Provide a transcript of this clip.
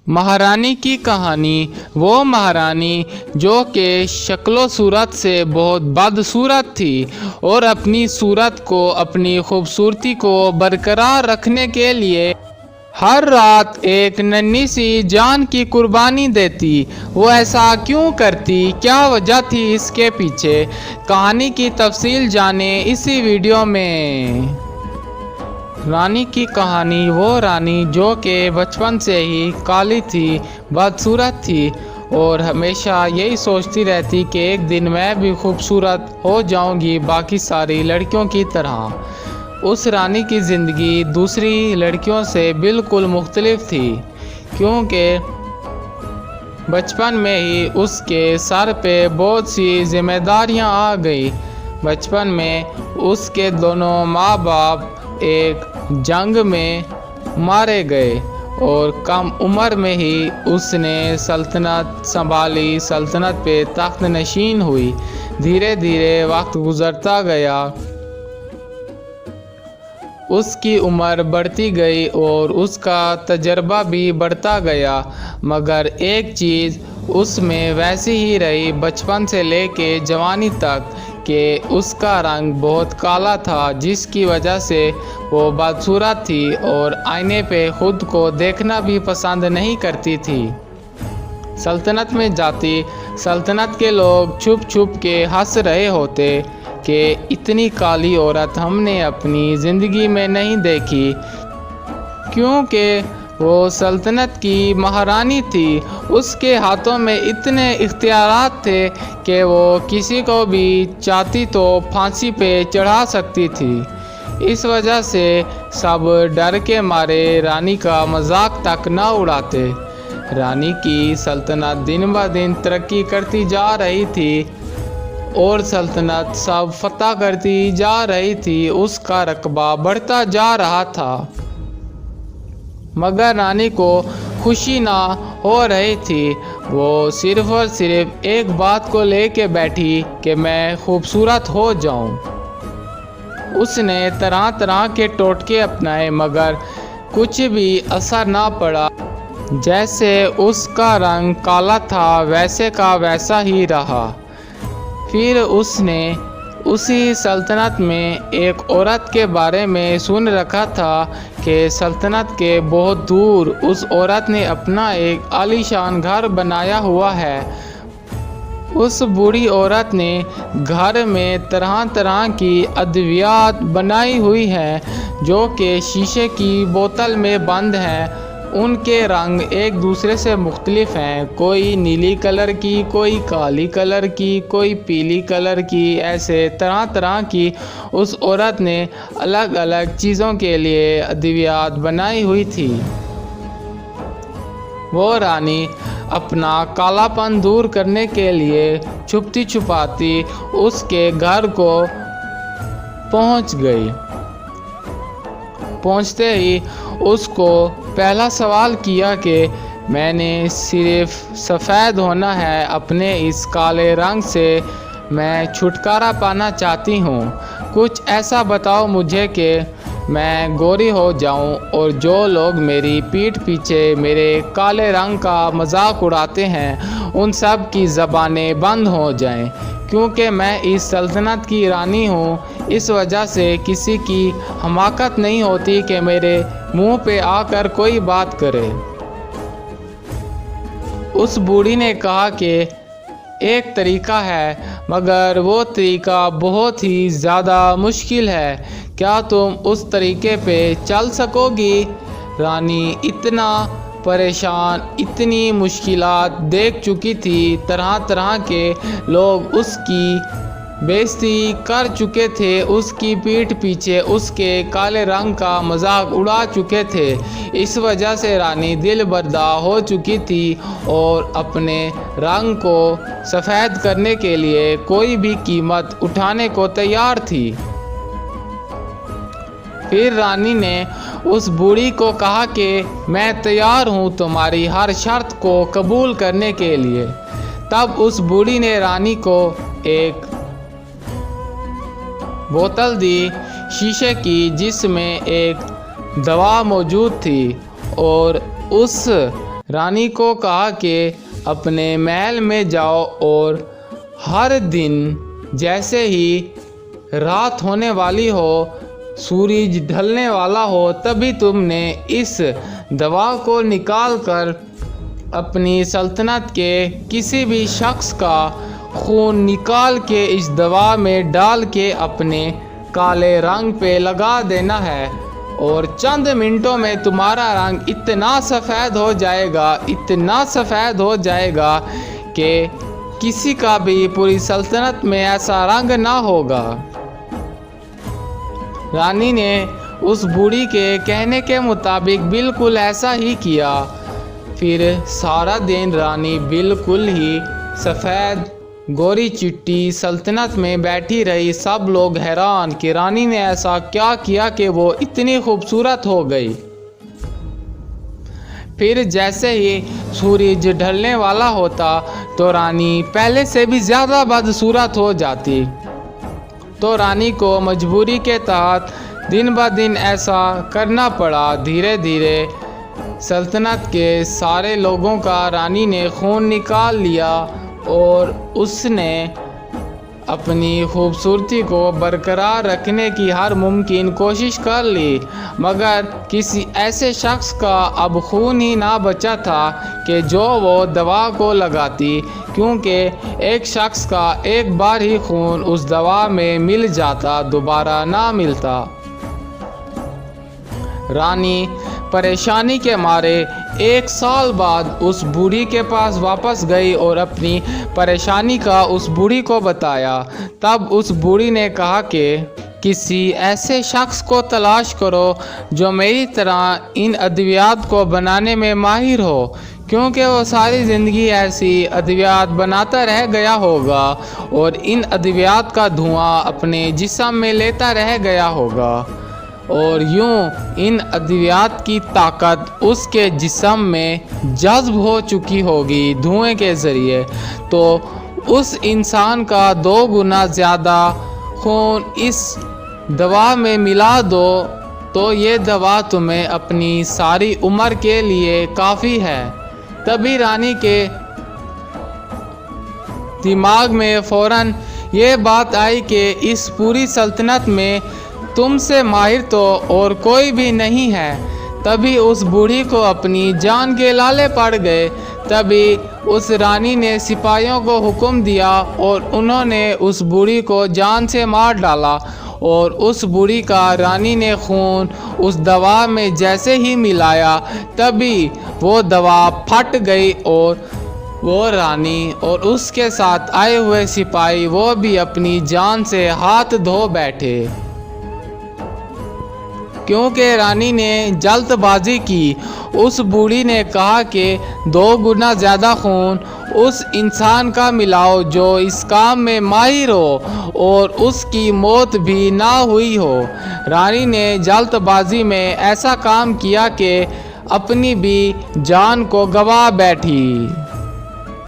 महारानी की कहानी। वो महारानी जो कि शक्लो सूरत से बहुत बदसूरत थी और अपनी सूरत को, अपनी खूबसूरती को बरकरार रखने के लिए हर रात एक नन्ही सी जान की कुर्बानी देती। वो ऐसा क्यों करती, क्या वजह थी इसके पीछे? कहानी की तफसील जाने इसी वीडियो में। रानी की कहानी। वो रानी जो कि बचपन से ही काली थी, बदसूरत थी और हमेशा यही सोचती रहती कि एक दिन मैं भी खूबसूरत हो जाऊंगी बाकी सारी लड़कियों की तरह। उस रानी की ज़िंदगी दूसरी लड़कियों से बिल्कुल मुख्तलिफ थी, क्योंकि बचपन में ही उसके सर पे बहुत सी जिम्मेदारियां आ गई। बचपन में उसके दोनों माँ बाप एक जंग में मारे गए और कम उम्र में ही उसने सल्तनत संभाली, सल्तनत पे तख्त नशीन हुई। धीरे धीरे वक्त गुजरता गया, उसकी उम्र बढ़ती गई और उसका तजर्बा भी बढ़ता गया, मगर एक चीज़ उसमें वैसी ही रही बचपन से लेके जवानी तक कि उसका रंग बहुत काला था, जिसकी वजह से वो बदसूरत थी और आईने पे खुद को देखना भी पसंद नहीं करती थी। सल्तनत में जाती, सल्तनत के लोग छुप छुप के हंस रहे होते कि इतनी काली औरत हमने अपनी ज़िंदगी में नहीं देखी, क्योंकि वो सल्तनत की महारानी थी। उसके हाथों में इतने इख्तियारात थे कि वो किसी को भी चाहती तो फांसी पे चढ़ा सकती थी। इस वजह से सब डर के मारे रानी का मजाक तक न उड़ाते। रानी की सल्तनत दिन ब दिन तरक्की करती जा रही थी और सल्तनत सब फतह करती जा रही थी, उसका रकबा बढ़ता जा रहा था, मगर रानी को खुशी ना हो रही थी। वो सिर्फ और सिर्फ एक बात को लेके बैठी कि मैं खूबसूरत हो जाऊं। उसने तरह तरह के टोटके अपनाए, मगर कुछ भी असर ना पड़ा। जैसे उसका रंग काला था वैसे का वैसा ही रहा। फिर उसने उसी सल्तनत में एक औरत के बारे में सुन रखा था कि सल्तनत के बहुत दूर उस औरत ने अपना एक आलीशान घर बनाया हुआ है। उस बूढ़ी औरत ने घर में तरह तरह की अद्वियात बनाई हुई है जो कि शीशे की बोतल में बंद है। उनके रंग एक दूसरे से मुख्तलिफ हैं, कोई नीली कलर की, कोई काली कलर की, कोई पीली कलर की। ऐसे तरह तरह की उस औरत ने अलग अलग चीज़ों के लिए अद्वियात बनाई हुई थी। वो रानी अपना कालापन दूर करने के लिए छुपती छुपाती उसके घर को पहुंच गई। पहुंचते ही उसको पहला सवाल किया कि मैंने सिर्फ सफ़ेद होना है, अपने इस काले रंग से मैं छुटकारा पाना चाहती हूँ। कुछ ऐसा बताओ मुझे कि मैं गोरी हो जाऊँ और जो लोग मेरी पीठ पीछे मेरे काले रंग का मजाक उड़ाते हैं उन सब की ज़बानें बंद हो जाएं, क्योंकि मैं इस सल्तनत की रानी हूँ। इस वजह से किसी की हमाकत नहीं होती कि मेरे मुंह पे आकर कोई बात करे। उस बूढ़ी ने कहा कि एक तरीका है, मगर वो तरीका बहुत ही ज़्यादा मुश्किल है। क्या तुम उस तरीके पे चल सकोगी? रानी इतना परेशान, इतनी मुश्किलात देख चुकी थी, तरह तरह के लोग उसकी बेइज्जती कर चुके थे, उसकी पीठ पीछे उसके काले रंग का मजाक उड़ा चुके थे। इस वजह से रानी दिल बर्दा हो चुकी थी और अपने रंग को सफ़ेद करने के लिए कोई भी कीमत उठाने को तैयार थी। फिर रानी ने उस बूढ़ी को कहा कि मैं तैयार हूँ तुम्हारी हर शर्त को कबूल करने के लिए। तब उस बूढ़ी ने रानी को एक बोतल दी शीशे की, जिसमें एक दवा मौजूद थी, और उस रानी को कहा कि अपने महल में जाओ और हर दिन जैसे ही रात होने वाली हो, सूरज ढलने वाला हो, तभी तुमने इस दवा को निकाल कर अपनी सल्तनत के किसी भी शख्स का खून निकाल के इस दवा में डाल के अपने काले रंग पे लगा देना है और चंद मिनटों में तुम्हारा रंग इतना सफ़ेद हो जाएगा, इतना सफ़ेद हो जाएगा कि किसी का भी पूरी सल्तनत में ऐसा रंग ना होगा। रानी ने उस बूढ़ी के कहने के मुताबिक बिल्कुल ऐसा ही किया। फिर सारा दिन रानी बिल्कुल ही सफ़ेद गोरी चिट्टी सल्तनत में बैठी रही। सब लोग हैरान कि रानी ने ऐसा क्या किया कि वो इतनी खूबसूरत हो गई। फिर जैसे ही सूरज ढलने वाला होता तो रानी पहले से भी ज़्यादा बदसूरत हो जाती। तो रानी को मजबूरी के तहत दिन ब दिन ऐसा करना पड़ा। धीरे धीरे सल्तनत के सारे लोगों का रानी ने खून निकाल लिया और उसने अपनी खूबसूरती को बरकरार रखने की हर मुमकिन कोशिश कर ली, मगर किसी ऐसे शख्स का अब खून ही ना बचा था कि जो वो दवा को लगाती, क्योंकि एक शख्स का एक बार ही खून उस दवा में मिल जाता, दोबारा ना मिलता। रानी परेशानी के मारे 1 साल बाद उस बूढ़ी के पास वापस गई और अपनी परेशानी का उस बूढ़ी को बताया। तब उस बूढ़ी ने कहा कि किसी ऐसे शख्स को तलाश करो जो मेरी तरह इन अद्वियात को बनाने में माहिर हो, क्योंकि वो सारी ज़िंदगी ऐसी अद्वियात बनाता रह गया होगा और इन अद्वियात का धुआं अपने जिस्म में लेता रह गया होगा और यूं इन अद्वियात की ताकत उसके जिस्म में जज्ब हो चुकी होगी धुएं के ज़रिए। तो उस इंसान का 2 गुना ज़्यादा खून इस दवा में मिला दो तो ये दवा तुम्हें अपनी सारी उम्र के लिए काफ़ी है। तभी रानी के दिमाग में फ़ौरन ये बात आई कि इस पूरी सल्तनत में तुमसे माहिर तो और कोई भी नहीं है। तभी उस बूढ़ी को अपनी जान के लाले पड़ गए। तभी उस रानी ने सिपाहियों को हुक्म दिया और उन्होंने उस बूढ़ी को जान से मार डाला और उस बूढ़ी का रानी ने खून उस दवा में जैसे ही मिलाया, तभी वो दवा फट गई और वो रानी और उसके साथ आए हुए सिपाही वो भी अपनी जान से हाथ धो बैठे, क्योंकि रानी ने जल्दबाजी की। उस बूढ़ी ने कहा कि 2 गुना ज़्यादा खून उस इंसान का मिलाओ जो इस काम में माहिर हो और उसकी मौत भी ना हुई हो। रानी ने जल्दबाजी में ऐसा काम किया कि अपनी भी जान को गंवा बैठी।